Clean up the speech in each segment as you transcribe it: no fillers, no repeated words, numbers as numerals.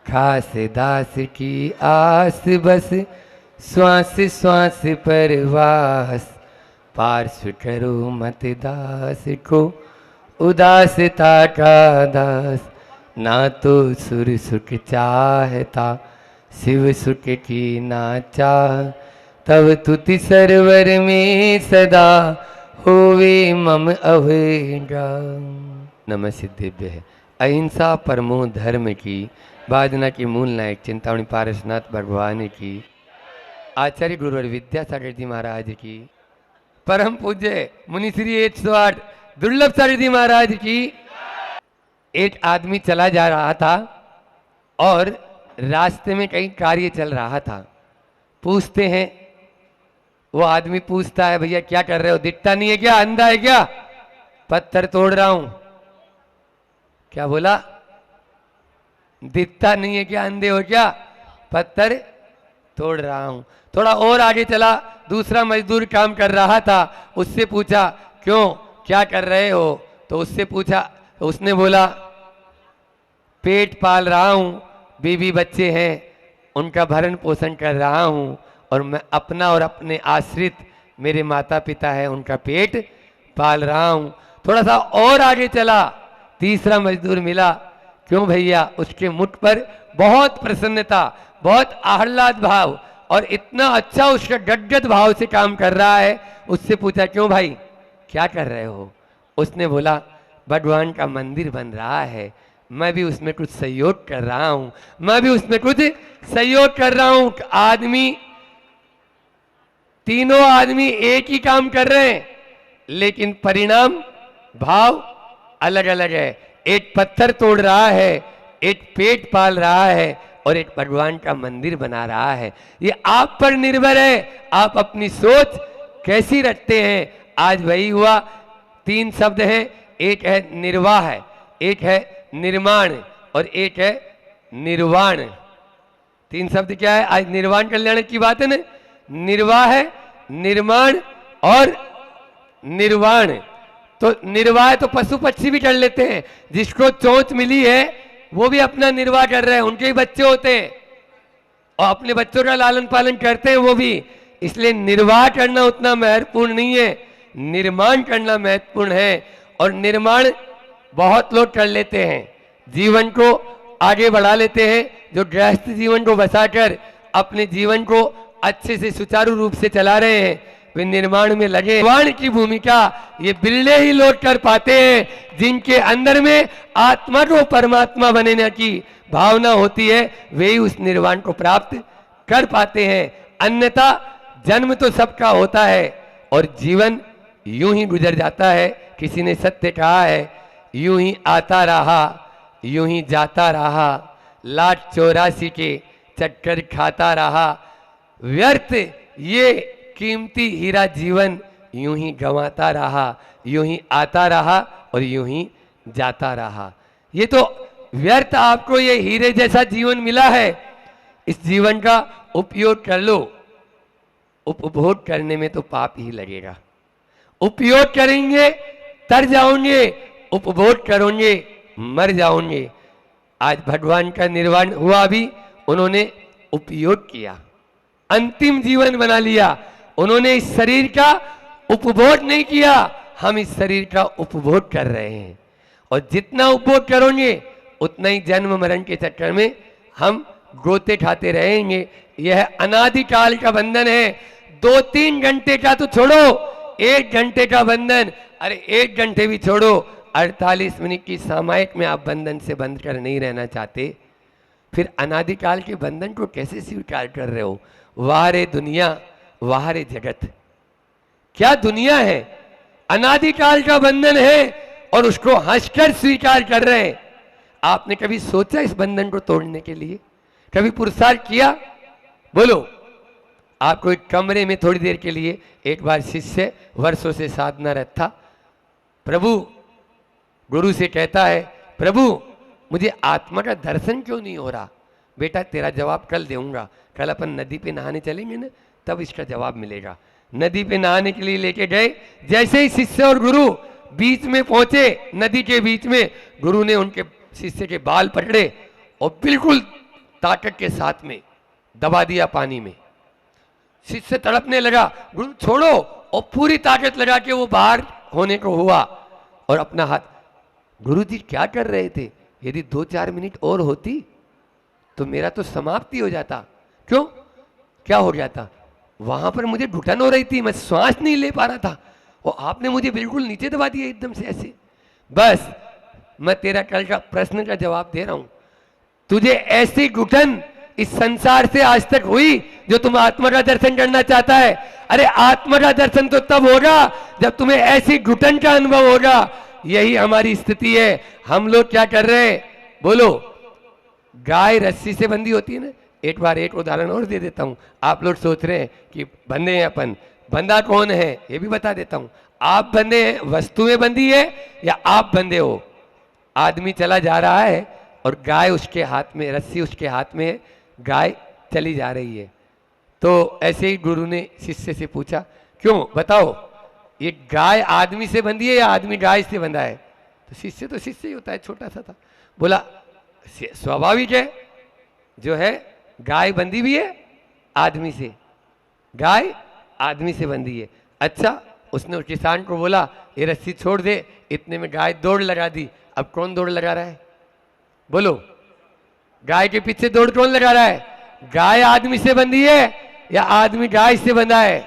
खास दास की आस बस श्वास श्वास पर वास। पार्श्व करो मत दास को उदासता का दास। ना तो सुर सुख चाहता शिव सुख की ना चाह। तब तुति सरवर में सदा होवे मम अवैगा। नमः सिद्धिभ्य है। अहिंसा परमो धर्म की बाजना की मूल नायक चिंतामणि पारसनाथ भगवान की। आचार्य गुरुवर विद्यासागर जी महाराज की। परम पूज्य मुनिश्री 108 दुर्लभ सागर जी महाराज की। एक आदमी चला जा रहा था और रास्ते में कहीं कार्य चल रहा था। पूछते हैं, वो आदमी पूछता है, भैया क्या कर रहे हो, दिखता नहीं है क्या, अंधा है क्या? पत्थर तोड़ रहा हूं। क्या बोला? दिखता नहीं है क्या, अंधे हो क्या? पत्थर तोड़ रहा हूं। थोड़ा और आगे चला, दूसरा मजदूर काम कर रहा था। उससे पूछा, क्यों, क्या कर रहे हो? तो उससे पूछा, तो उसने बोला, पेट पाल रहा हूं, बीवी बच्चे हैं, उनका भरण पोषण कर रहा हूं, और मैं अपना और अपने आश्रित मेरे माता पिता है उनका पेट पाल रहा हूं। थोड़ा सा और आगे चला, तीसरा मजदूर मिला। क्यों भैया? उसके मुख पर बहुत प्रसन्नता, बहुत आह्लाद भाव और इतना अच्छा उसका गदगद भाव से काम कर रहा है। उससे पूछा, क्यों भाई क्या कर रहे हो? उसने बोला, भगवान का मंदिर बन रहा है, मैं भी उसमें कुछ सहयोग कर रहा हूं, मैं भी उसमें कुछ सहयोग कर रहा हूं। आदमी, तीनों आदमी एक ही काम कर रहे हैं, लेकिन परिणाम भाव अलग अलग है। एक पत्थर तोड़ रहा है, एक पेट पाल रहा है, और एक भगवान का मंदिर बना रहा है। ये आप पर निर्भर है, आप अपनी सोच कैसी रखते हैं। आज वही हुआ। 3 शब्द हैं, एक है निर्वाह, एक है निर्माण, और एक है निर्वाण। 3 शब्द क्या है? आज निर्वाण कल्याण की बात है ना। निर्वाह है, निर्माण और निर्वाण। तो निर्वाह तो पशु पक्षी भी कर लेते हैं। जिसको चोंच मिली है वो भी अपना निर्वाह कर रहे हैं, उनके भी बच्चे होते हैं और अपने बच्चों का लालन पालन करते हैं वो भी। इसलिए निर्वाह करना उतना महत्वपूर्ण नहीं है, निर्माण करना महत्वपूर्ण है। और निर्माण बहुत लोग कर लेते हैं, जीवन को आगे बढ़ा लेते हैं। जो गृहस्थ जीवन को बसाकर अपने जीवन को अच्छे से सुचारू रूप से चला रहे हैं, वे निर्माण में लगे। निर्माण की भूमिका ये बिरले ही लोग कर पाते हैं, जिनके अंदर में आत्मा को परमात्मा बनने की भावना होती है, वे ही उस निर्वाण को प्राप्त कर पाते हैं। अन्यथा जन्म तो सबका होता है और जीवन यूं ही गुजर जाता है। किसी ने सत्य कहा है, यूं ही आता रहा, यूं ही जाता रहा, लाख 84 के चक्कर खाता रहा, व्यर्थ ये कीमती हीरा जीवन यूं ही गंवाता रहा, यूं ही आता रहा और यूं ही जाता रहा। ये तो व्यर्थ आपको ये हीरे जैसा जीवन मिला है, इस जीवन का उपयोग कर लो। उपभोग करने में तो पाप ही लगेगा। उपयोग करेंगे तर जाओगे, उपभोग करोगे मर जाओगे। आज भगवान का निर्वाण हुआ, भी उन्होंने उपयोग किया, अंतिम जीवन बना लिया। उन्होंने इस शरीर का उपभोग नहीं किया, हम इस शरीर का उपभोग कर रहे हैं। और जितना उपभोग करोगे उतना ही जन्म मरण के चक्कर में हम गोते खाते रहेंगे। यह अनादिकाल का बंधन है। 2-3 घंटे का तो छोड़ो, 1 घंटे का बंधन, अरे 1 घंटे भी छोड़ो, 48 मिनट की सामायिक में आप बंधन से बंध कर नहीं रहना चाहते, फिर अनादिकाल के बंधन को कैसे स्वीकार कर रहे हो? वाह रे दुनिया, वाह रे जगत, क्या दुनिया है! अनादिकाल का बंधन है और उसको हंसकर स्वीकार कर रहे हैं। आपने कभी सोचा इस बंधन को तोड़ने के लिए? कभी पुरुषार्थ किया? बोलो। आपको एक कमरे में थोड़ी देर के लिए, एक बार शिष्य वर्षों से साधनारत था, प्रभु, गुरु से कहता है, प्रभु मुझे आत्मा का दर्शन क्यों नहीं हो रहा? बेटा तेरा जवाब कल दूंगा, कल अपन नदी पे नहाने चलेंगे ना, तब इसका जवाब मिलेगा। नदी पे नहाने के लिए लेके गए। जैसे ही शिष्य और गुरु बीच में पहुंचे, नदी के बीच में, गुरु ने उनके शिष्य के बाल पकड़े और बिल्कुल ताकत के साथ में दबा दिया पानी में। शिष्य तड़पने लगा, गुरु छोड़ो, और पूरी ताकत लगा के वो बाहर होने को हुआ और अपना हाथ। गुरु जी क्या कर रहे थे? यदि 2-4 मिनट और होती तो मेरा तो समाप्ति हो जाता। क्यों? क्या हो जाता? वहां पर मुझे घुटन हो रही थी, मैं श्वास नहीं ले पा रहा था, और आपने मुझे बिल्कुल नीचे दबा दिया एकदम से ऐसे। बस मैं तेरा कल का प्रश्न का जवाब दे रहा हूं। तुझे ऐसी घुटन इस संसार से आज तक हुई जो तुम आत्मा का दर्शन करना चाहता है? अरे आत्मा का दर्शन तो तब होगा जब तुम्हें ऐसी घुटन का अनुभव होगा। यही हमारी स्थिति है। हम लोग क्या कर रहे हैं? बोलो। गाय रस्सी से बंधी होती है ना। एक बार एक उदाहरण और दे देता हूं। आप लोग सोच रहे हैं कि बंधे हैं अपन, बंधा कौन है ये भी बता देता हूं। आप बंधे हैं, वस्तुएं बंधी है, या आप बंधे हो? आदमी चला जा रहा है और गाय उसके हाथ में, रस्सी उसके हाथ में है, गाय चली जा रही है। तो ऐसे ही गुरु ने शिष्य से पूछा, क्यों बताओ, ये गाय आदमी से बंधी है या आदमी गाय से बंधा है? तो शिष्य ही होता है, छोटा सा था। बोला स्वाभाविक है, जो है गाय बंधी भी है आदमी से, गाय आदमी से बंधी है। अच्छा, उसने उस किसान को बोला ये रस्सी छोड़ दे। इतने में गाय दौड़ लगा दी। अब कौन दौड़ लगा रहा है? बोलो। गाय के पीछे दौड़ कौन लगा रहा है? गाय आदमी से बंधी है या आदमी गाय से बंधा है?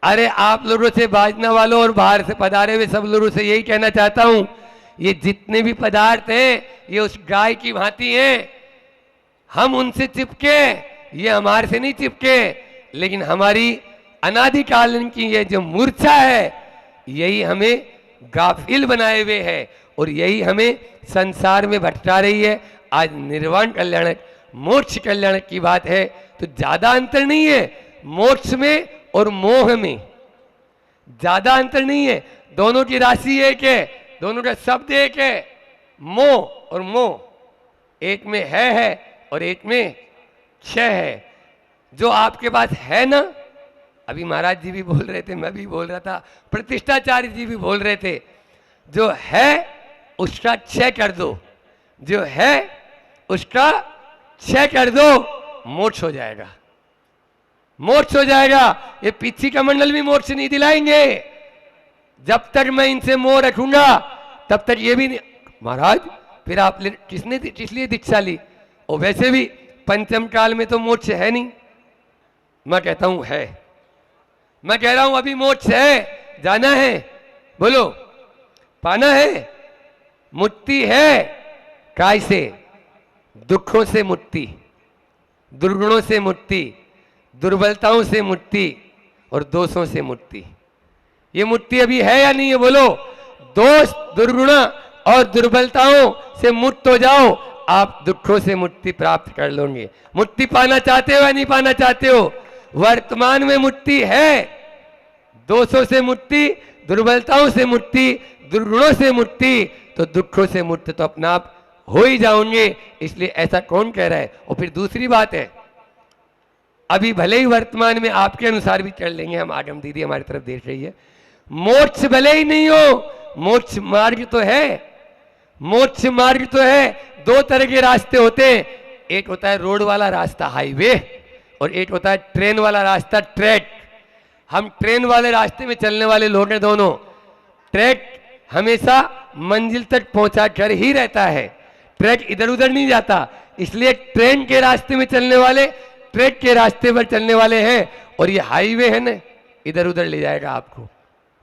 अरे आप लोगों से, बाजना वालों और बाहर से पधारे हुए सब लोगों से यही कहना चाहता हूं, ये जितने भी पदार्थ हैं ये उस गाय की भांति हैं। हम उनसे चिपके, ये हमारे से नहीं चिपके, लेकिन हमारी अनादिकालीन की ये जो मूर्छा है यही हमें गाफिल बनाए हुए है और यही हमें संसार में भटका रही है। आज निर्वाण कल्याणक, मोक्ष कल्याणक की बात है तो ज्यादा अंतर नहीं है मोक्ष में और मोह में, ज्यादा अंतर नहीं है। दोनों की राशि एक है, दोनों का शब्द एक है। मोह और मोह, एक में है और एक में क्षय है। जो आपके पास है ना, अभी महाराज जी भी बोल रहे थे, मैं भी बोल रहा था, प्रतिष्ठाचार्य जी भी बोल रहे थे, जो है उसका क्षय कर दो, जो है उसका क्षय कर दो, मोक्ष हो जाएगा, मोक्ष हो जाएगा। ये पीछे का मंडल भी मोक्ष नहीं दिलाएंगे। जब तक मैं इनसे मोह रखूंगा तब तक ये भी नहीं। महाराज फिर आप किसने किस लिए दीक्षा ली? और वैसे भी पंचम काल में तो मोक्ष है नहीं। मैं कहता हूं है, मैं कह रहा हूं अभी मोक्ष है, जाना है, बोलो, पाना है, मुक्ति है। काय से? दुखों से मुक्ति, दुर्गुणों से मुक्ति, दुर्बलताओं से मुक्ति और दोषों से मुक्ति। ये मुक्ति अभी है या नहीं है? बोलो। दोष, दुर्गुण और दुर्बलताओं से मुक्त हो जाओ, आप दुखों से मुक्ति प्राप्त कर लोगे। मुक्ति पाना चाहते हो या नहीं पाना चाहते हो? वर्तमान में मुक्ति है, दोषों से मुक्ति, दुर्बलताओं से मुक्ति, दुर्गुणों से मुक्ति, तो दुखों से मुक्त तो अपना आप हो ही जाओगे। इसलिए ऐसा कौन कह रहा है? और फिर दूसरी बात है, अभी भले ही वर्तमान में आपके अनुसार भी चल लेंगे हम, आगम दीदी हमारी तरफ देख रही है, मोक्ष भले ही नहीं हो, मोक्ष मार्ग तो है, मोक्ष मार्ग तो है। दो तरह के रास्ते होते हैं, एक होता है रोड वाला रास्ता हाईवे, और एक होता है ट्रेन वाला रास्ता ट्रैक। हम ट्रेन वाले रास्ते में चलने वाले लोग हैं दोनों। ट्रैक हमेशा मंजिल तक पहुंचा कर ही रहता है, ट्रैक इधर उधर नहीं जाता। इसलिए ट्रेन के रास्ते में चलने वाले ट्रैक के रास्ते पर चलने वाले हैं, और ये हाईवे है ना, इधर उधर ले जाएगा आपको।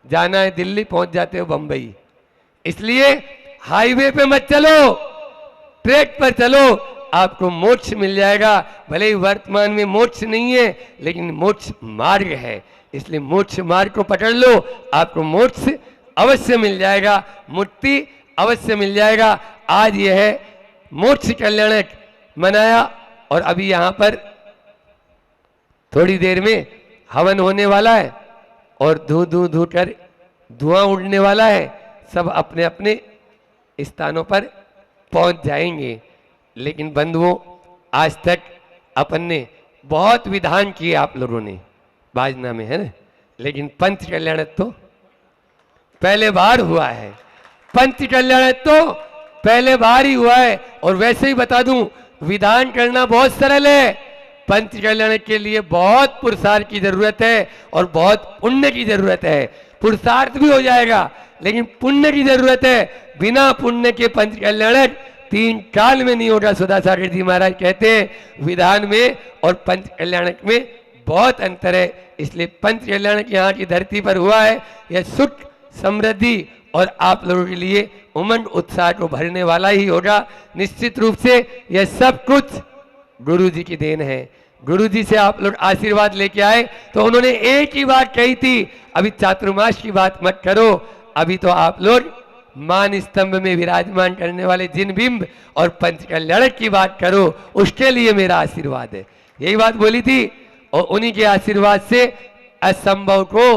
जाना है दिल्ली, पहुंच जाते हो बंबई। इसलिए हाईवे पे मत चलो, ट्रैक पर चलो, आपको मोक्ष मिल जाएगा। भले ही वर्तमान में मोक्ष नहीं है, लेकिन मोक्ष मार्ग है। इसलिए मोक्ष मार्ग को पकड़ लो, आपको मोक्ष अवश्य मिल जाएगा, मुक्ति अवश्य मिल जाएगा। आज यह है मोक्ष कल्याणक मनाया, और अभी यहां पर थोड़ी देर में हवन होने वाला है और धू धू धू कर धुआं उड़ने वाला है। सब अपने अपने स्थानों पर पहुंच जाएंगे। लेकिन बंधुओं, आज तक अपन ने बहुत विधान किए आप लोगों ने बाजना में, है ना, लेकिन पंच कल्याण तो पहले बार हुआ है। पंच कल्याण तो पहले बार ही हुआ है। और वैसे ही बता दूं, विधान करना बहुत सरल है, पंच कल्याण के लिए बहुत पुरुषार्थ की जरूरत है और बहुत पुण्य की जरूरत है। पुरुषार्थ भी हो जाएगा लेकिन पुण्य की जरूरत है। बिना पुण्य के पंच कल्याण 3 काल में नहीं होगा। सुधा सागर जी महाराज कहते हैं विधान में और पंच कल्याण में बहुत अंतर है। इसलिए पंच कल्याण यहाँ की धरती पर हुआ है, यह सुख समृद्धि और आप लोगों के लिए उमंग उत्साह को भरने वाला ही होगा। निश्चित रूप से यह सब कुछ गुरु जी की देन है। गुरु जी से आप लोग आशीर्वाद लेके आए तो उन्होंने एक ही बात कही थी, अभी चातुर्मास की बात मत करो, अभी तो आप लोग मान स्तंभ में विराजमान करने वाले जिन बिंब और पंच कल्याण की बात करो, उसके लिए मेरा आशीर्वाद है। यही बात बोली थी और उन्हीं के आशीर्वाद से असंभव को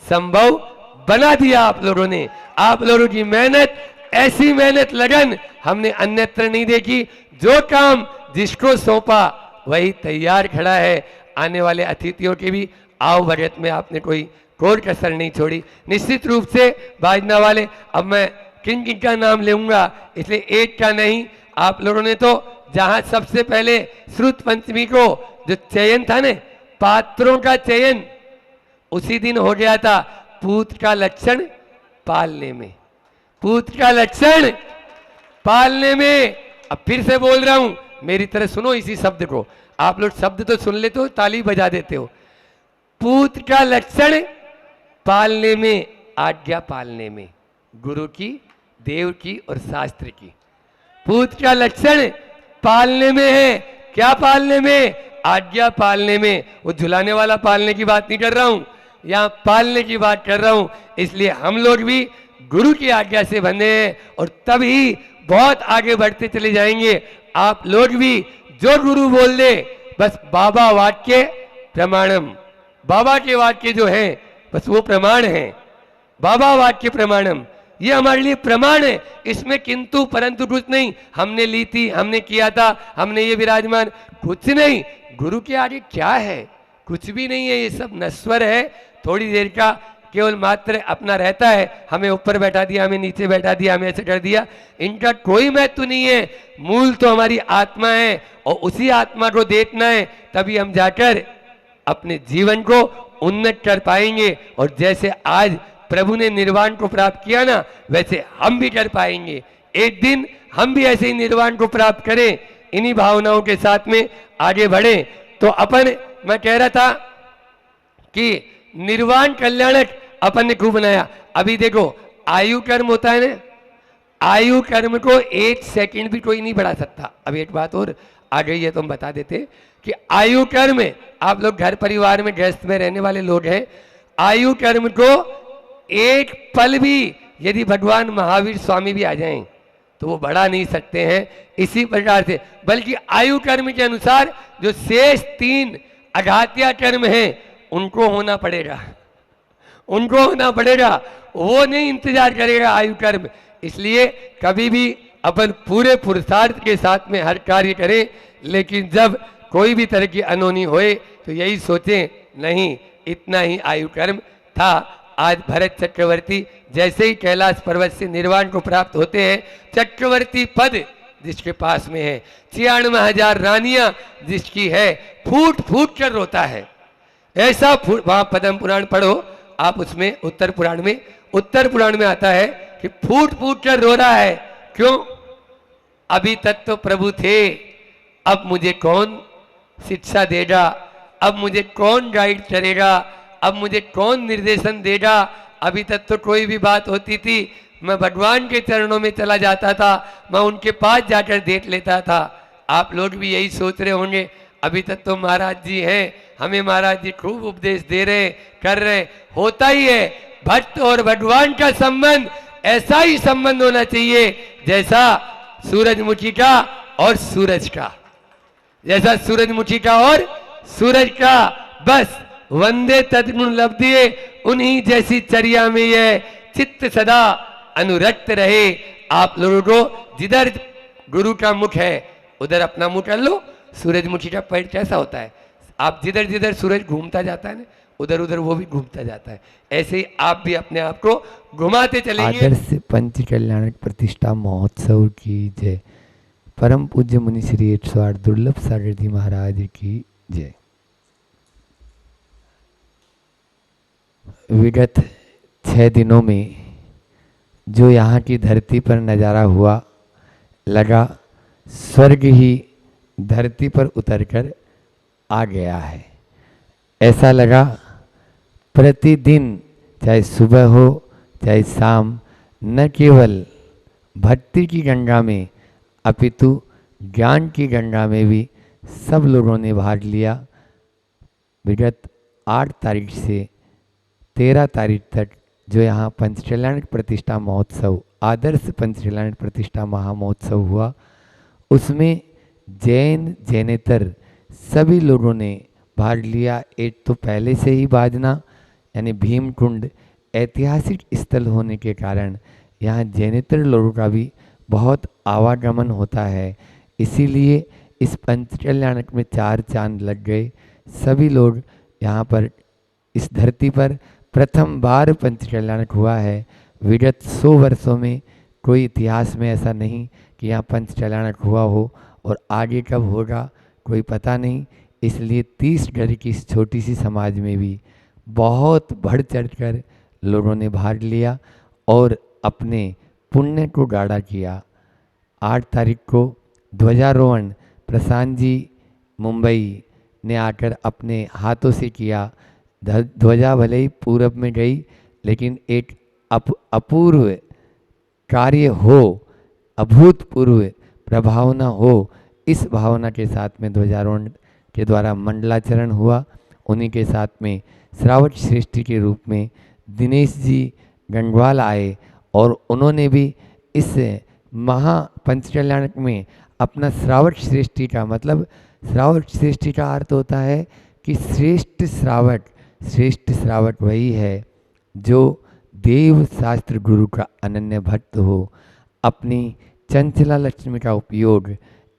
संभव बना दिया आप लोगों ने। आप लोगों की मेहनत, ऐसी मेहनत लगन हमने अन्यत्र नहीं देखी। जो काम जिसको सौंपा वही तैयार खड़ा है। आने वाले अतिथियों के भी आओ भगत में आपने कोई कोई कसर नहीं छोड़ी। निश्चित रूप से बाजना वाले, अब मैं किन किन का नाम लूंगा इसलिए एक का नहीं, आप लोगों ने तो जहां सबसे पहले श्रुत पंचमी को जो चयन था ना, पात्रों का चयन उसी दिन हो गया था। पूत का लक्षण पालने में, पूत का लक्षण पालने में। अब फिर से बोल रहा हूं, मेरी तरह सुनो इसी शब्द को। आप लोग शब्द तो सुन लेते हो, ताली बजा देते हो। पूत का लक्षण पालने में, आज्ञा पालने में, गुरु की, देव की और शास्त्र की। पूत का लक्षण पालने में है। क्या पालने में? आज्ञा पालने में। वो झुलाने वाला पालने की बात नहीं कर रहा हूं, यहां पालने की बात कर रहा हूं। इसलिए हम लोग भी गुरु की आज्ञा से बंधे हैं और तभी बहुत आगे बढ़ते चले जाएंगे। आप लोग भी जो गुरु बोल दे, बस बाबा वाक्य प्रमाणम, बाबा के वाक्य जो हैं बस वो प्रमाण है। बाबा वाक्य प्रमाणम, ये हमारे लिए प्रमाण है। इसमें किंतु परंतु कुछ नहीं। हमने ली थी, हमने किया था, हमने ये विराजमान, कुछ नहीं। गुरु के आगे क्या है? कुछ भी नहीं है। ये सब नश्वर है, थोड़ी देर का केवल मात्र अपना रहता है। हमें ऊपर बैठा दिया, हमें नीचे बैठा दिया, हमें ऐसे कर दिया, इनका कोई महत्व नहीं है। मूल तो हमारी आत्मा है और उसी आत्मा को देखना है, तभी हम जाकर अपने जीवन को उन्नत कर पाएंगे। और जैसे आज प्रभु ने निर्वाण को प्राप्त किया ना, वैसे हम भी कर पाएंगे। एक दिन हम भी ऐसे ही निर्वाण को प्राप्त करें। इन्हीं भावनाओं के साथ में आगे बढ़े। तो अपन, मैं कह रहा था कि निर्वाण कल्याणक अपन ने खूब बनाया। अभी देखो आयु कर्म होता है ना, आयु कर्म को 1 सेकंड भी कोई नहीं बढ़ा सकता। अब एक बात और आ गई है तो हम बता देते कि आयु कर्म, आप लोग घर परिवार में गृहस्थ में रहने वाले लोग हैं, आयु कर्म को एक पल भी यदि भगवान महावीर स्वामी भी आ जाएं तो वो बढ़ा नहीं सकते हैं इसी प्रकार से। बल्कि आयु कर्म के अनुसार जो शेष 3 अघात्या कर्म हैं उनको होना पड़ेगा, उनको होना पड़ेगा। वो नहीं इंतजार करेगा आयु कर्म। इसलिए कभी भी अपन पूरे पुरुषार्थ के साथ में हर कार्य करें, लेकिन जब कोई भी तरह की अनहोनी होए तो यही सोचें नहीं इतना ही आयु कर्म था। आज भरत चक्रवर्ती जैसे ही कैलाश पर्वत से निर्वाण को प्राप्त होते हैं, चक्रवर्ती पद जिसके पास में है, 96,000 रानियां जिसकी है, फूट फूट कर रोता है। ऐसा वहां पद्म पुराण पढ़ो आप, उसमें उत्तर पुराण में आता है कि फूट फूट कर रो रहा है। क्यों? अभी तक तो प्रभु थे, अब मुझे कौन शिक्षा देगा, अब मुझे कौन गाइड करेगा, अब मुझे कौन निर्देशन देगा। अभी तक तो कोई भी बात होती थी मैं भगवान के चरणों में चला जाता था, मैं उनके पास जाकर देख लेता था। आप लोग भी यही सोच रहे होंगे, अभी तक तो महाराज जी हैं, हमें महाराज जी खूब उपदेश दे रहे, कर रहे। होता ही है, भक्त और भगवान का संबंध ऐसा ही संबंध होना चाहिए जैसा सूरजमुखी का और सूरज का, जैसा सूरजमुखी का और सूरज का। बस वंदे तद्गुण लब्धिये, उन्हीं जैसी चर्या में यह चित्त सदा अनुरक्त रहे। आप लोगों को जिधर गुरु का मुख है उधर अपना मुख कर लो। सूरजमुखी का पेड़ कैसा होता है, आप जिधर जिधर सूरज घूमता जाता है ना, उधर उधर वो भी घूमता जाता है। ऐसे ही आप भी अपने आप को घुमाते चलेंगे। आदर्श पंच कल्याण प्रतिष्ठा महोत्सव की जय। परम पूज्य मुनि श्री 108 दुर्लभ सागर जी महाराज की जय। विगत 6 दिनों में जो यहाँ की धरती पर नज़ारा हुआ, लगा स्वर्ग ही धरती पर उतरकर आ गया है। ऐसा लगा प्रतिदिन, चाहे सुबह हो चाहे शाम, न केवल भक्ति की गंगा में अपितु ज्ञान की गंगा में भी सब लोगों ने भाग लिया। विगत 8 तारीख से 13 तारीख तक जो यहाँ पंचकल्याण प्रतिष्ठा महोत्सव, आदर्श पंचकल्याण प्रतिष्ठा महामहोत्सव हुआ, उसमें जैन जैनेतर सभी लोगों ने भाग लिया। एक तो पहले से ही बाजना यानी भीमकुंड ऐतिहासिक स्थल होने के कारण यहाँ जैनेतर लोगों का भी बहुत आवागमन होता है, इसीलिए इस पंचकल्याण में 4 चांद लग गए। सभी लोग यहाँ पर इस धरती पर प्रथम बार पंचकल्याण हुआ है। विगत 100 वर्षों में कोई इतिहास में ऐसा नहीं कि यहाँ पंचकल्याण हुआ हो, और आगे कब होगा कोई पता नहीं। इसलिए 30 घर की इस छोटी सी समाज में भी बहुत बढ़ चढ़कर लोगों ने भाग लिया और अपने पुण्य को गाढ़ा किया। 8 तारीख को ध्वजारोहण प्रशांत जी मुंबई ने आकर अपने हाथों से किया। ध्वजा भले ही पूरब में गई, लेकिन एक अपूर्व कार्य हो, अभूतपूर्व प्रभावना हो, इस भावना के साथ में ध्वजारोहण के द्वारा मंडलाचरण हुआ। उन्हीं के साथ में श्रावक श्रेष्ठी के रूप में दिनेश जी गंगवाल आए और उन्होंने भी इस महा पंचकल्याण में अपना श्रावक श्रेष्ठी का मतलब, श्रावक श्रेष्ठी का अर्थ होता है कि श्रेष्ठ श्रावक। श्रेष्ठ श्रावक वही है जो देव शास्त्र गुरु का अनन्य भक्त हो, अपनी चंचला लक्ष्मी का उपयोग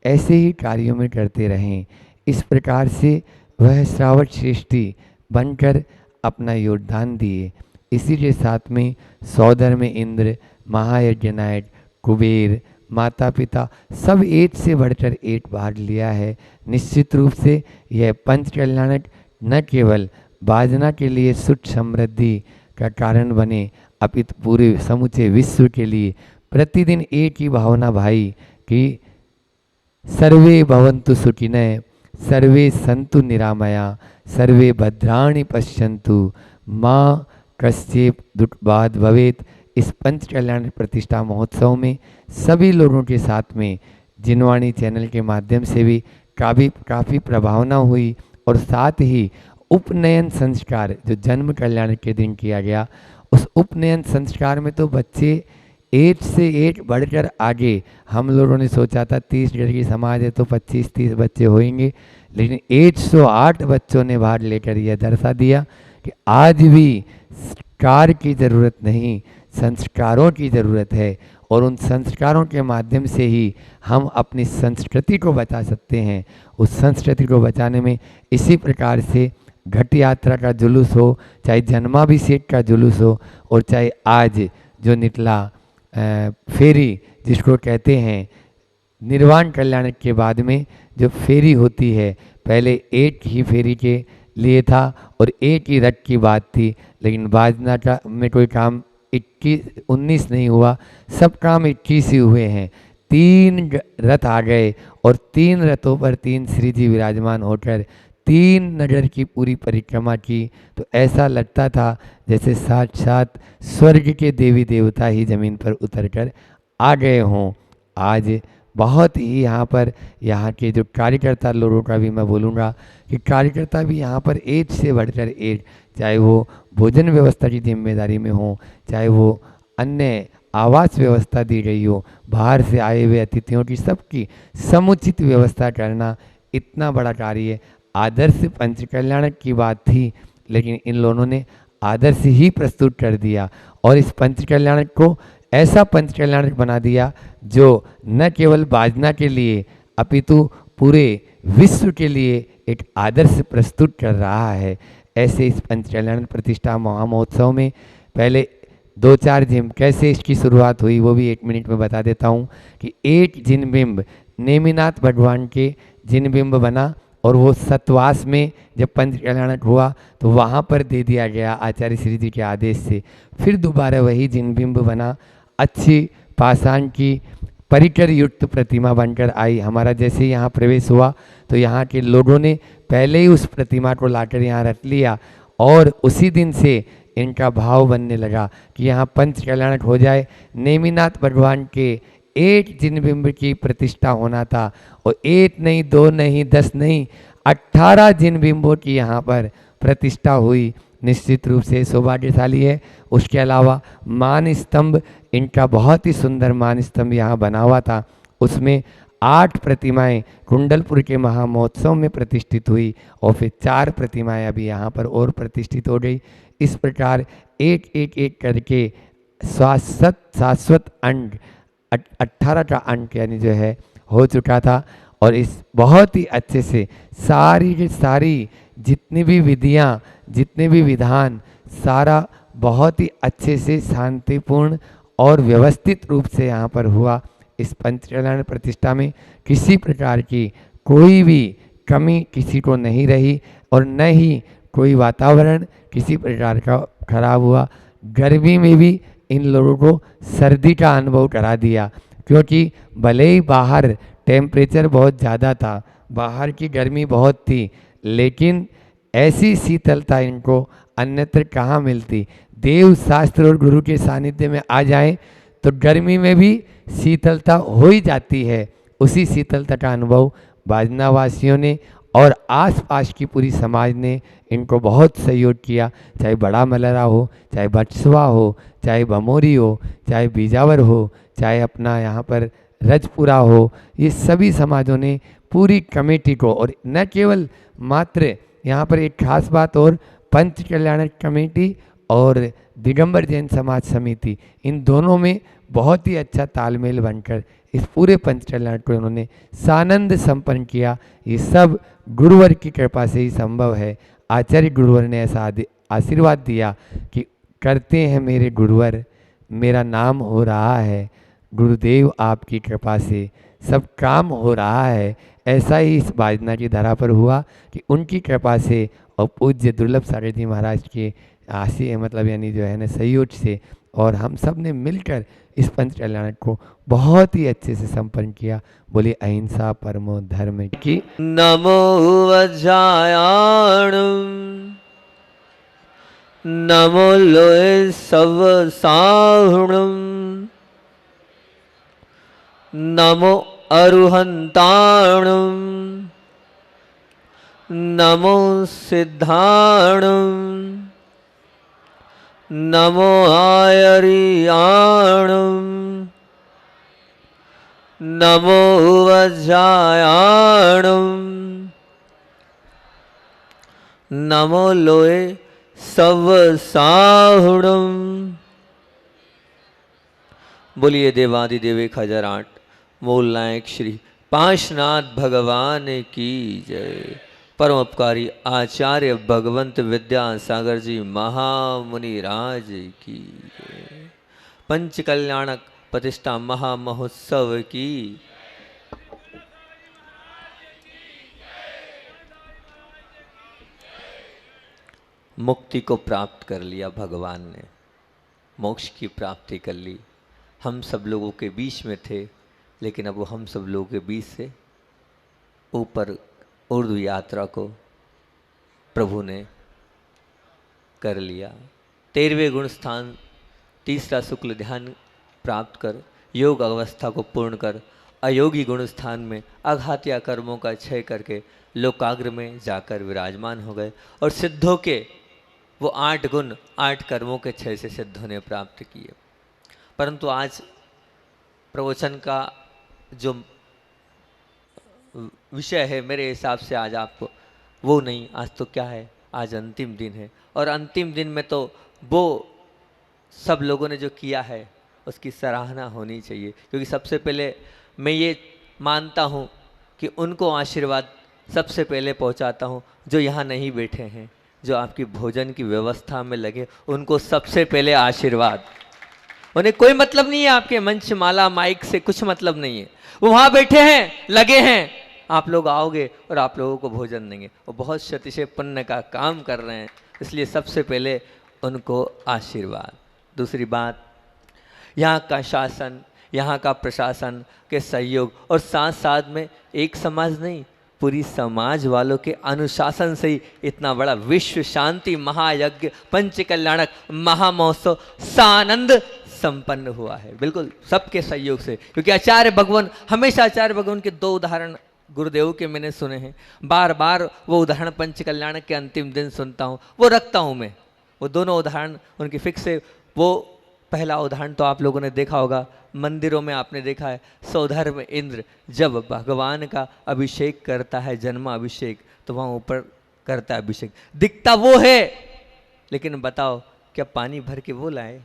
ऐसे ही कार्यों में करते रहें। इस प्रकार से वह श्रावक श्रेष्ठी बनकर अपना योगदान दिए। इसी के साथ में सौदर में इंद्र, महायज्ञ नायक, कुबेर, माता पिता सब एक से बढ़कर एक भाग लिया है। निश्चित रूप से यह पंचकल्याण न केवल बाजना के लिए सुख समृद्धि का कारण बने, अपितु पूरे समूचे विश्व के लिए प्रतिदिन एक ही भावना भाई कि सर्वे भवन्तु सुखिनः, सर्वे सन्तु निरामया, सर्वे भद्राणि पश्यन्तु, माँ कश्चित् दुःखभाग् भवेत्। इस पंचकल्याण प्रतिष्ठा महोत्सव में सभी लोगों के साथ में जिनवाणी चैनल के माध्यम से भी काफ़ी प्रभावना हुई, और साथ ही उपनयन संस्कार जो जन्म कल्याण के दिन किया गया, उस उपनयन संस्कार में तो बच्चे एक से एक बढ़कर आगे। हम लोगों ने सोचा था 30 घर की समाज है तो 25-30 बच्चे होंगे, लेकिन 108 बच्चों ने भाग लेकर यह दर्शा दिया कि आज भी कार की ज़रूरत नहीं, संस्कारों की ज़रूरत है, और उन संस्कारों के माध्यम से ही हम अपनी संस्कृति को बचा सकते हैं। उस संस्कृति को बचाने में इसी प्रकार से घट यात्रा का जुलूस हो, चाहे जन्माभिषेक का जुलूस हो, और चाहे आज जो निकला फेरी जिसको कहते हैं निर्वाण कल्याण के बाद में जो फेरी होती है, पहले एक ही फेरी के लिए था और एक ही रथ की बात थी, लेकिन बाजना का में कोई काम 19 नहीं हुआ, सब काम 21 ही हुए हैं। 3 रथ आ गए और 3 रथों पर 3 श्री जी विराजमान होकर 3 नगर की पूरी परिक्रमा की, तो ऐसा लगता था जैसे साक्षात स्वर्ग के देवी देवता ही जमीन पर उतरकर आ गए हों। आज बहुत ही यहाँ के जो कार्यकर्ता लोगों का भी मैं बोलूँगा कि कार्यकर्ता भी यहाँ पर एक से बढ़कर एक, चाहे वो भोजन व्यवस्था की जिम्मेदारी में हो, चाहे वो अन्य आवास व्यवस्था दी गई हो, बाहर से आए हुए अतिथियों की सबकी समुचित व्यवस्था करना इतना बड़ा कार्य। आदर्श पंचकल्याण की बात थी, लेकिन इन लोगों ने आदर्श ही प्रस्तुत कर दिया और इस पंचकल्याण को ऐसा पंचकल्याण बना दिया जो न केवल बाजना के लिए अपितु पूरे विश्व के लिए एक आदर्श प्रस्तुत कर रहा है। ऐसे इस पंचकल्याण प्रतिष्ठा महामहोत्सव में पहले 2-4 जिम कैसे इसकी शुरुआत हुई वो भी 1 मिनट में बता देता हूँ कि एक जिन बिंब नेमिनाथ भगवान के जिन बिंब बना, और वो सतवास में जब पंच कल्याणक हुआ तो वहाँ पर दे दिया गया आचार्य श्री जी के आदेश से। फिर दोबारा वही जिन बिंब बना, अच्छी पाषाण की परिकर युक्त प्रतिमा बनकर आई। हमारा जैसे यहाँ प्रवेश हुआ तो यहाँ के लोगों ने पहले ही उस प्रतिमा को लाकर यहाँ रख लिया, और उसी दिन से इनका भाव बनने लगा कि यहाँ पंच कल्याणक हो जाए। नेमिनाथ भगवान के एक जिन बिंब की प्रतिष्ठा होना था, और एक नहीं, दो नहीं, 10 नहीं, 18 जिन बिंबों की यहाँ पर प्रतिष्ठा हुई। निश्चित रूप से सौभाग्यशाली है। उसके अलावा मान स्तंभ, इनका बहुत ही सुंदर मान स्तंभ यहाँ बना हुआ था। उसमें 8 प्रतिमाएं कुंडलपुर के महामहोत्सव में प्रतिष्ठित हुई, और फिर 4 प्रतिमाएं अभी यहाँ पर और प्रतिष्ठित हो गई। इस प्रकार एक एक एक करके शाश्वत अंग 18 का अंक यानी जो है हो चुका था। और इस बहुत ही अच्छे से सारी की सारी जितनी भी विधियाँ, जितने भी विधान, सारा बहुत ही अच्छे से शांतिपूर्ण और व्यवस्थित रूप से यहाँ पर हुआ। इस पंच कल्याण प्रतिष्ठा में किसी प्रकार की कोई भी कमी किसी को नहीं रही, और न ही कोई वातावरण किसी प्रकार का खराब हुआ। गर्मी में भी इन लोगों को सर्दी का अनुभव करा दिया, क्योंकि भले ही बाहर टेम्परेचर बहुत ज़्यादा था, बाहर की गर्मी बहुत थी, लेकिन ऐसी शीतलता इनको अन्यत्र कहाँ मिलती। देव शास्त्र और गुरु के सानिध्य में आ जाएं तो गर्मी में भी शीतलता हो ही जाती है। उसी शीतलता का अनुभव बाजनावासियों ने और आसपास की पूरी समाज ने इनको बहुत सहयोग किया। चाहे बड़ा मलरा हो, चाहे बटसवा हो, चाहे भमोरी हो, चाहे बीजावर हो, चाहे अपना यहाँ पर रजपुरा हो, ये सभी समाजों ने पूरी कमेटी को, और न केवल मात्र यहाँ पर एक खास बात और, पंच कल्याणक कमेटी और दिगंबर जैन समाज समिति, इन दोनों में बहुत ही अच्छा तालमेल बनकर इस पूरे पंच कल्याण को उन्होंने सानंद संपन्न किया। ये सब गुरुवर की कृपा से ही संभव है। आचार्य गुरुवर ने ऐसा आशीर्वाद दिया कि करते हैं मेरे गुरुवर, मेरा नाम हो रहा है, गुरुदेव आपकी कृपा से सब काम हो रहा है। ऐसा ही इस बाजना की धरा पर हुआ कि उनकी कृपा से और पूज्य दुर्लभ सागर जी महाराज के मतलब यानी जो है ना सहयोग से, और हम सब ने मिलकर इस पंच कल्याण को बहुत ही अच्छे से संपन्न किया। बोलिए अहिंसा परमो धर्म की। नमो वज्रायण नमो लोय सब साहुणम नमो अरुहंताणम नमो सिद्धाणम नमो आयरियाणम नमो वज्रायणम नमो लोय सब साहुणम। बोलिए देवादिदेव 1008 मूल नायक श्री पांचनाथ भगवान की जय। परमोपकारी आचार्य भगवंत विद्यासागर जी महामुनि राज की जय। पंच कल्याणक प्रतिष्ठा महामहोत्सव की। मुक्ति को प्राप्त कर लिया भगवान ने, मोक्ष की प्राप्ति कर ली। हम सब लोगों के बीच में थे, लेकिन अब वो हम सब लोगों के बीच से ऊपर उर्दू यात्रा को प्रभु ने कर लिया। 13वें गुण स्थान तीसरा शुक्ल ध्यान प्राप्त कर योग अवस्था को पूर्ण कर अयोगी गुण स्थान में अघात्या कर्मों का क्षय करके लोकाग्र में जाकर विराजमान हो गए, और सिद्धों के वो 8 गुण 8 कर्मों के क्षय से सिद्धों ने प्राप्त किए। परंतु आज प्रवचन का जो विषय है मेरे हिसाब से आज आपको वो नहीं, आज तो क्या है, आज अंतिम दिन है। और अंतिम दिन में तो वो सब लोगों ने जो किया है उसकी सराहना होनी चाहिए, क्योंकि सबसे पहले मैं ये मानता हूँ कि उनको आशीर्वाद सबसे पहले पहुँचाता हूँ जो यहाँ नहीं बैठे हैं, जो आपकी भोजन की व्यवस्था में लगे, उनको सबसे पहले आशीर्वाद, उन्हें कोई मतलब नहीं है आपके मंच माला माइक से, कुछ मतलब नहीं है। वो वहां बैठे हैं, लगे हैं, आप लोग आओगे और आप लोगों को भोजन देंगे। वो बहुत शतिशय पुण्य का काम कर रहे हैं, इसलिए सबसे पहले उनको आशीर्वाद। दूसरी बात, यहाँ का शासन, यहाँ का प्रशासन के सहयोग और साथ साथ में एक समाज नहीं, पूरी समाज वालों के अनुशासन से ही इतना बड़ा विश्व शांति महायज्ञ पंच कल्याणक महामहोत्सव सानंद संपन्न हुआ है। बिल्कुल सबके सहयोग से, क्योंकि आचार्य भगवान, हमेशा आचार्य भगवान के दो उदाहरण गुरुदेव के मैंने सुने हैं, बार बार वो उदाहरण पंच कल्याणक के अंतिम दिन सुनता हूँ, वो रखता हूँ मैं। वो दोनों उदाहरण उनकी फिक्स है। वो पहला उदाहरण तो आप लोगों ने देखा होगा, मंदिरों में आपने देखा है, सौधर्म इंद्र जब भगवान का अभिषेक करता है, जन्मा अभिषेक, तो वहाँ ऊपर करता है अभिषेक, दिखता वो है, लेकिन बताओ क्या पानी भर के वो लाए?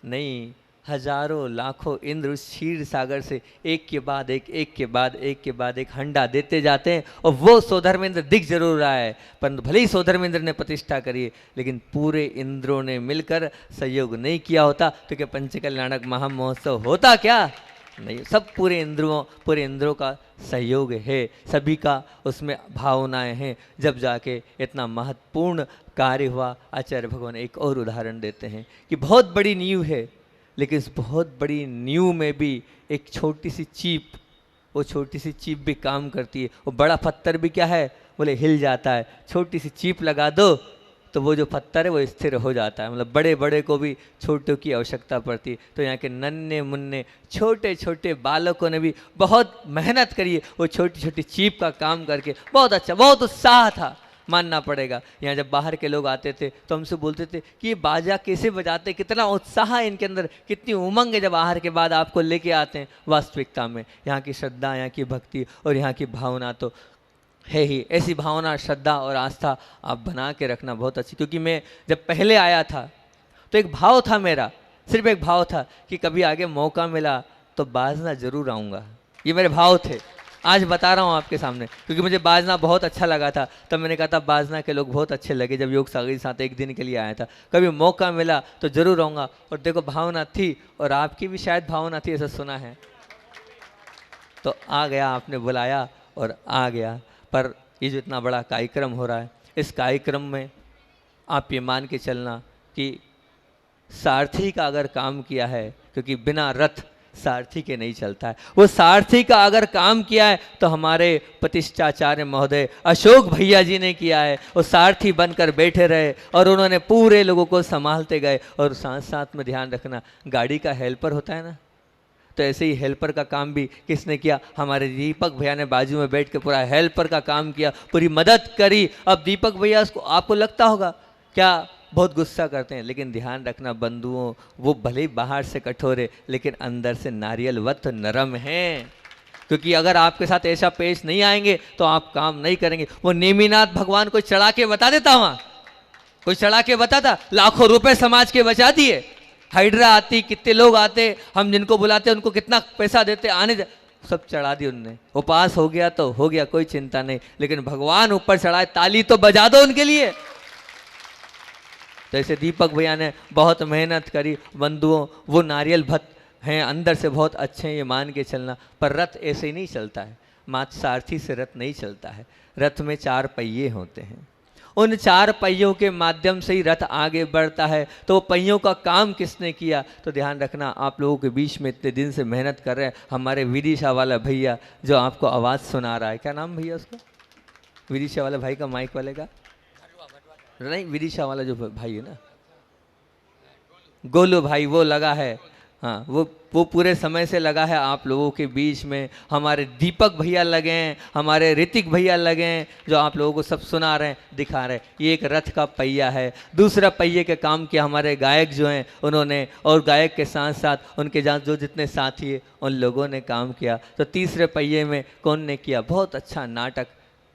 नहीं, हजारों लाखों इंद्र उस क्षीर सागर से एक के बाद एक, एक के बाद एक के बाद एक हंडा देते जाते हैं, और वो सौधर्मेंद्र दिख जरूर रहा है, परंतु भले ही सौधर्मेंद्र ने प्रतिष्ठा करी है, लेकिन पूरे इंद्रों ने मिलकर सहयोग नहीं किया होता तो क्या पंच कल्याणक महामहोत्सव होता क्या? नहीं, सब पूरे इंद्रों का सहयोग है, सभी का उसमें भावनाएं हैं, जब जाके इतना महत्वपूर्ण कार्य हुआ। आचार्य भगवान एक और उदाहरण देते हैं कि बहुत बड़ी नींव है, लेकिन इस बहुत बड़ी नींव में भी एक छोटी सी चीप, वो छोटी सी चीप भी काम करती है। वो बड़ा पत्थर भी क्या है, बोले हिल जाता है, छोटी सी चीप लगा दो तो वो जो पत्थर है वो स्थिर हो जाता है। मतलब बड़े बड़े को भी छोटों की आवश्यकता पड़ती है। तो यहाँ के नन्हे मुन्ने छोटे छोटे बालकों ने भी बहुत मेहनत करी है, वो छोटी छोटी चीप का काम करके बहुत अच्छा, बहुत उत्साह था, मानना पड़ेगा। यहाँ जब बाहर के लोग आते थे तो हमसे बोलते थे कि ये बाजा कैसे बजाते, कितना उत्साह है इनके अंदर, कितनी उमंग है जब आहार के बाद आपको लेके आते हैं। वास्तविकता में यहाँ की श्रद्धा, यहाँ की भक्ति और यहाँ की भावना तो है ही। ऐसी भावना, श्रद्धा और आस्था आप बना के रखना बहुत अच्छी। क्योंकि मैं जब पहले आया था तो एक भाव था मेरा, सिर्फ एक भाव था कि कभी आगे मौका मिला तो बाजना जरूर आऊँगा, ये मेरे भाव थे। आज बता रहा हूँ आपके सामने, क्योंकि मुझे बाजना बहुत अच्छा लगा था। तब मैंने कहा था बाजना के लोग बहुत अच्छे लगे जब योग सागर के साथ एक दिन के लिए आया था, कभी मौका मिला तो जरूर आऊँगा। और देखो भावना थी, और आपकी भी शायद भावना थी, ऐसा सुना है, तो आ गया, आपने बुलाया और आ गया। पर ये जो इतना बड़ा कार्यक्रम हो रहा है, इस कार्यक्रम में आप ये मान के चलना कि सारथी का अगर काम किया है, क्योंकि बिना रथ सारथी के नहीं चलता है, वो सारथी का अगर काम किया है तो हमारे प्रतिष्ठाचार्य महोदय अशोक भैया जी ने किया है। वो सारथी बनकर बैठे रहे और उन्होंने पूरे लोगों को संभालते गए। और साथ साथ में ध्यान रखना, गाड़ी का हेल्पर होता है ना, तो ऐसे ही हेल्पर का काम भी किसने किया? हमारे दीपक भैया ने बाजू में बैठ के पूरा हेल्पर का काम किया, पूरी मदद करी। अब दीपक भैया उसको, आपको लगता होगा क्या बहुत गुस्सा करते हैं, लेकिन ध्यान रखना बंधुओं, वो भले ही बाहर से कठोर है लेकिन अंदर से नारियल वत नरम हैं। क्योंकि अगर आपके साथ ऐसा पेश नहीं आएंगे तो आप काम नहीं करेंगे। वो नेमिनाथ भगवान को चढ़ा के बता देता, वहाँ कोई चढ़ा के बताता, लाखों रुपए समाज के बचा दिए। हाइड्रा आती, कितने लोग आते, हम जिनको बुलाते उनको कितना पैसा देते, आने सब चढ़ा दी उनने। वो पास हो गया तो हो गया, कोई चिंता नहीं, लेकिन भगवान ऊपर चढ़ाए, ताली तो बजा दो उनके लिए। तो ऐसे दीपक भैया ने बहुत मेहनत करी। बंधुओं, वो नारियल भट्ट हैं, अंदर से बहुत अच्छे हैं, ये मान के चलना। पर रथ ऐसे ही नहीं चलता है, मात्र सारथी से रथ नहीं चलता है। रथ में 4 पहिए होते हैं, उन 4 पहियों के माध्यम से ही रथ आगे बढ़ता है। तो वो पहियों का काम किसने किया? तो ध्यान रखना, आप लोगों के बीच में इतने दिन से मेहनत कर रहे हैं हमारे विदिशा वाला भैया, जो आपको आवाज़ सुना रहा है। क्या नाम भैया उसका? विदिशा वाला भाई का, माइक वाले का नहीं, विदिशा वाला जो भाई है ना, गोलू भाई, वो लगा है। हाँ, वो पूरे समय से लगा है आप लोगों के बीच में। हमारे दीपक भैया लगे हैं, हमारे ऋतिक भैया लगे हैं, जो आप लोगों को सब सुना रहे हैं, दिखा रहे हैं। ये एक रथ का पहिया है। दूसरा पहिए के काम किया हमारे गायक जो हैं उन्होंने, और गायक के साथ साथ उनके जहाँ जो जितने साथी हैं उन लोगों ने काम किया। तो तीसरे पहिए में कौन ने किया? बहुत अच्छा नाटक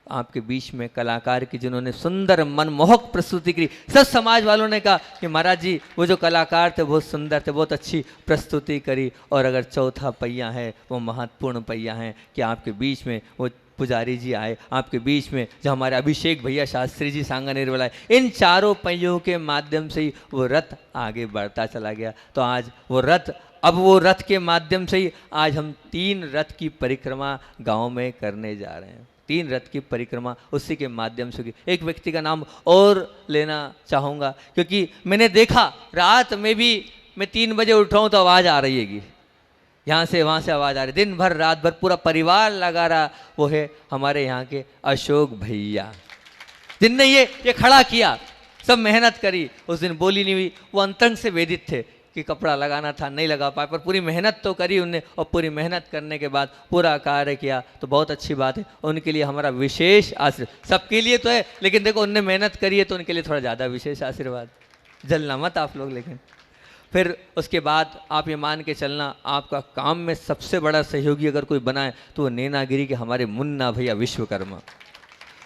आपके बीच में कलाकार की जिन्होंने सुंदर मनमोहक प्रस्तुति की। सब समाज वालों ने कहा कि महाराज जी वो जो कलाकार थे बहुत सुंदर थे, बहुत अच्छी प्रस्तुति करी। और अगर चौथा पहिया है वो महत्वपूर्ण पहिया है कि आपके बीच में वो पुजारी जी आए, आपके बीच में जो हमारे अभिषेक भैया शास्त्री जी सांगानेर वाला है। इन चारों पहियों के माध्यम से ही वो रथ आगे बढ़ता चला गया। तो आज वो रथ, अब वो रथ के माध्यम से ही आज हम 3 रथ की परिक्रमा गांव में करने जा रहे हैं। 3 रथ की परिक्रमा उसी के माध्यम से। एक व्यक्ति का नाम और लेना चाहूँगा, क्योंकि मैंने देखा रात में भी मैं 3 बजे उठाऊँ तो आवाज़ आ रही है, यहाँ से वहाँ से आवाज़ आ रही, दिन भर रात भर पूरा परिवार लगा रहा। वो है हमारे यहाँ के अशोक भैया, जिनने ये खड़ा किया, सब मेहनत करी। उस दिन बोली नहीं हुई, वो अंतरंग से वेदित थे कि कपड़ा लगाना था, नहीं लगा पाए, पर पूरी मेहनत तो करी उनने। और पूरी मेहनत करने के बाद पूरा कार्य किया, तो बहुत अच्छी बात है। उनके लिए हमारा विशेष आशीर्वाद, सबके लिए तो है, लेकिन देखो उनने मेहनत करी है तो उनके लिए थोड़ा ज़्यादा विशेष आशीर्वाद। जलना मत आप लोग। लेकिन फिर उसके बाद आप ये मान के चलना, आपका काम में सबसे बड़ा सहयोगी अगर कोई बनाए तो वो नैनागिरी के हमारे मुन्ना भैया विश्वकर्मा।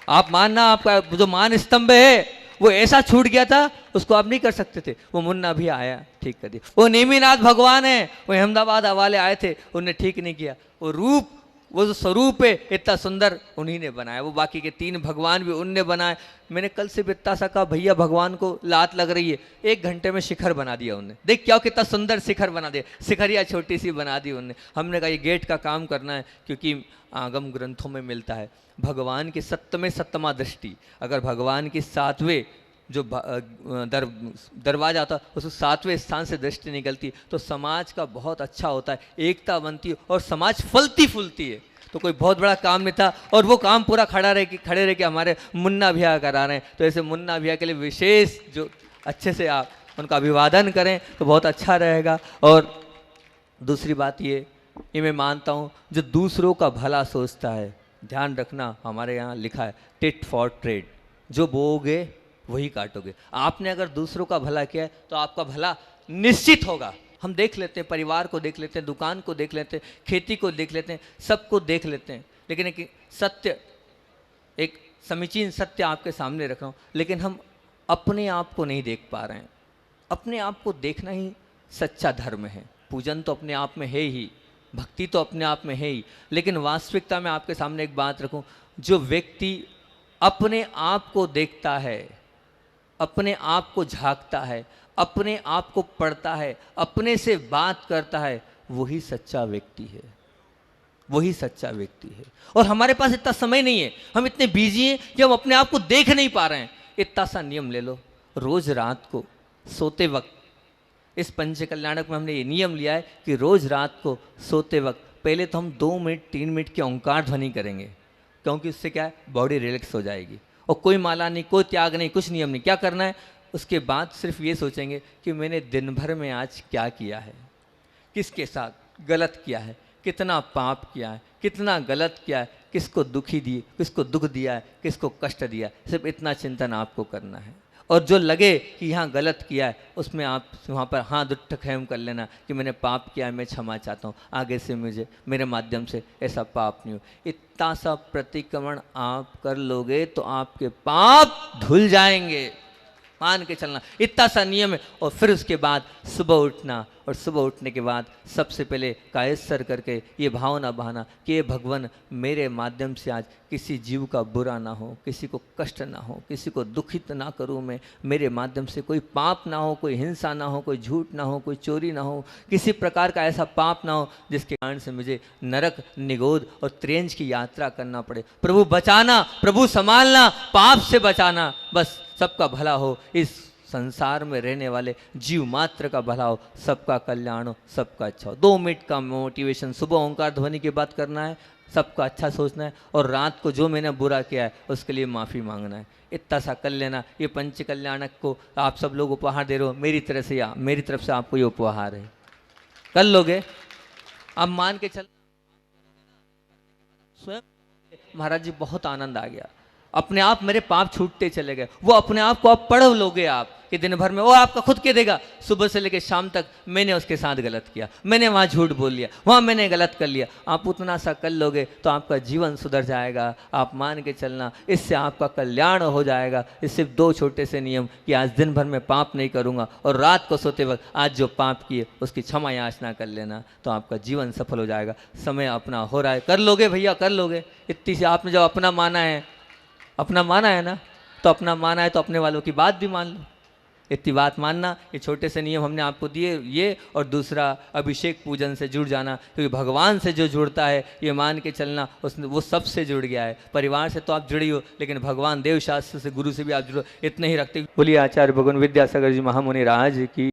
आप मानना, आपका जो मान स्तंभ है वो ऐसा छूट गया था, उसको आप नहीं कर सकते थे, वो मुन्ना भी आया ठीक कर दिया। वो नेमीनाथ भगवान है, वो अहमदाबाद वाले आए थे, उन्हें ठीक नहीं किया। वो रूप, वो जो स्वरूप है इतना सुंदर उन्हीं ने बनाया। वो बाकी के 3 भगवान भी उनने बनाए। मैंने कल से बित्ता सा कहा भैया भगवान को लात लग रही है, 1 घंटे में शिखर बना दिया उनने। देख क्या कितना सुंदर शिखर बना दिया, शिखरिया छोटी सी बना दी उनने। हमने कहा ये गेट का काम करना है, क्योंकि आगम ग्रंथों में मिलता है भगवान की सत्तमें सत्तमा दृष्टि, अगर भगवान की 7वें जो दरवाजा होता है उस 7वें स्थान से दृष्टि निकलती तो समाज का बहुत अच्छा होता है, एकता बनती है और समाज फलती फूलती है। तो कोई बहुत बड़ा काम नहीं था, और वो काम पूरा खड़े रह के हमारे मुन्ना भैया करा रहे हैं। तो ऐसे मुन्ना भैया के लिए विशेष जो अच्छे से आप उनका अभिवादन करें तो बहुत अच्छा रहेगा। और दूसरी बात ये मैं मानता हूँ, जो दूसरों का भला सोचता है, ध्यान रखना हमारे यहाँ लिखा है टिट फॉर ट्रेड, जो बोओगे वही काटोगे। आपने अगर दूसरों का भला किया है तो आपका भला निश्चित होगा। हम देख लेते हैं, परिवार को देख लेते हैं, दुकान को देख लेते हैं, खेती को देख लेते हैं, सबको देख लेते हैं, लेकिन एक सत्य, एक समीचीन सत्य आपके सामने रख रहा हूँ, लेकिन हम अपने आप को नहीं देख पा रहे हैं। अपने आप को देखना ही सच्चा धर्म है। पूजन तो अपने आप में है ही, भक्ति तो अपने आप में है ही, लेकिन वास्तविकता में आपके सामने एक बात रखूं, जो व्यक्ति अपने आप को देखता है, अपने आप को झांकता है, अपने आप को पढ़ता है, अपने से बात करता है, वही सच्चा व्यक्ति है, वही सच्चा व्यक्ति है। और हमारे पास इतना समय नहीं है, हम इतने बिजी हैं कि हम अपने आप को देख नहीं पा रहे हैं। इतना सा नियम ले लो, रोज रात को सोते वक्त, इस पंच कल्याणक में हमने ये नियम लिया है कि रोज रात को सोते वक्त पहले तो हम 2 मिनट 3 मिनट की ओंकार ध्वनि करेंगे, क्योंकि उससे क्या है, बॉडी रिलैक्स हो जाएगी। और कोई माला नहीं, कोई त्याग नहीं, कुछ नियम नहीं। क्या करना है, उसके बाद सिर्फ ये सोचेंगे कि मैंने दिन भर में आज क्या किया है, किसके साथ गलत किया है, कितना पाप किया है, कितना गलत किया है, किसको दुखी दिए, किसको दुख दिया है, किसको कष्ट दिया है। सिर्फ इतना चिंतन आपको करना है। और जो लगे कि यहाँ गलत किया है, उसमें आप वहाँ पर हाथ उठ खैम कर लेना कि मैंने पाप किया है, मैं क्षमा चाहता हूँ, आगे से मुझे मेरे माध्यम से ऐसा पाप नहीं हो। इतना सा प्रतिक्रमण आप कर लोगे तो आपके पाप धुल जाएंगे, मान के चलना। इतना सा नियम है। और फिर उसके बाद सुबह उठना, और सुबह उठने के बाद सबसे पहले कायस्तर करके ये भावना बहाना कि ये भगवान मेरे माध्यम से आज किसी जीव का बुरा ना हो, किसी को कष्ट ना हो, किसी को दुखित ना करूँ मैं, मेरे माध्यम से कोई पाप ना हो, कोई हिंसा ना हो, कोई झूठ ना हो, कोई चोरी ना हो, किसी प्रकार का ऐसा पाप ना हो जिसके कारण से मुझे नरक, निगोद और त्रेंज की यात्रा करना पड़े। प्रभु बचाना, प्रभु संभालना, पाप से बचाना, बस सबका भला हो, इस संसार में रहने वाले जीव मात्र का भला हो, सबका कल्याण हो, सबका अच्छा हो। 2 मिनट का मोटिवेशन सुबह ओंकार ध्वनि की बात करना है, सबका अच्छा सोचना है, और रात को जो मैंने बुरा किया है उसके लिए माफ़ी मांगना है। इतना सा कर लेना। ये पंच कल्याणक को आप सब लोग उपहार दे रहे हो, मेरी तरफ से, या मेरी तरफ से आपको ये उपहार है। कर लोगे? अब मान के चल, स्वयं महाराज जी बहुत आनंद आ गया, अपने आप मेरे पाप छूटते चले गए। वो अपने आप को आप पढ़ लोगे, आप कि दिन भर में वो आपका खुद के देगा, सुबह से लेकर शाम तक मैंने उसके साथ गलत किया, मैंने वहाँ झूठ बोल लिया, वहाँ मैंने गलत कर लिया। आप उतना सा कर लोगे तो आपका जीवन सुधर जाएगा। आप मान के चलना, इससे आपका कल्याण हो जाएगा। इस सिर्फ 2 छोटे से नियम कि आज दिन भर में पाप नहीं करूँगा और रात को सोते वक्त आज जो पाप किए उसकी क्षमा याचना कर लेना, तो आपका जीवन सफल हो जाएगा। समय अपना हो रहा है, कर लोगे भैया, कर लोगे। इतनी सी आपने जब अपना माना है, अपना माना है ना, तो अपना माना है तो अपने वालों की बात भी मान लो। इतनी बात मानना, ये छोटे से नियम हमने आपको दिए ये। और दूसरा, अभिषेक पूजन से जुड़ जाना, क्योंकि भगवान से जो जुड़ता है ये मान के चलना उसने वो सबसे जुड़ गया है। परिवार से तो आप जुड़ी हो, लेकिन भगवान देव शास्त्र से, गुरु से भी आप जुड़ो, इतने ही रखते। बोलिए आचार्य भगवान विद्यासागर जी महामुनि राज की।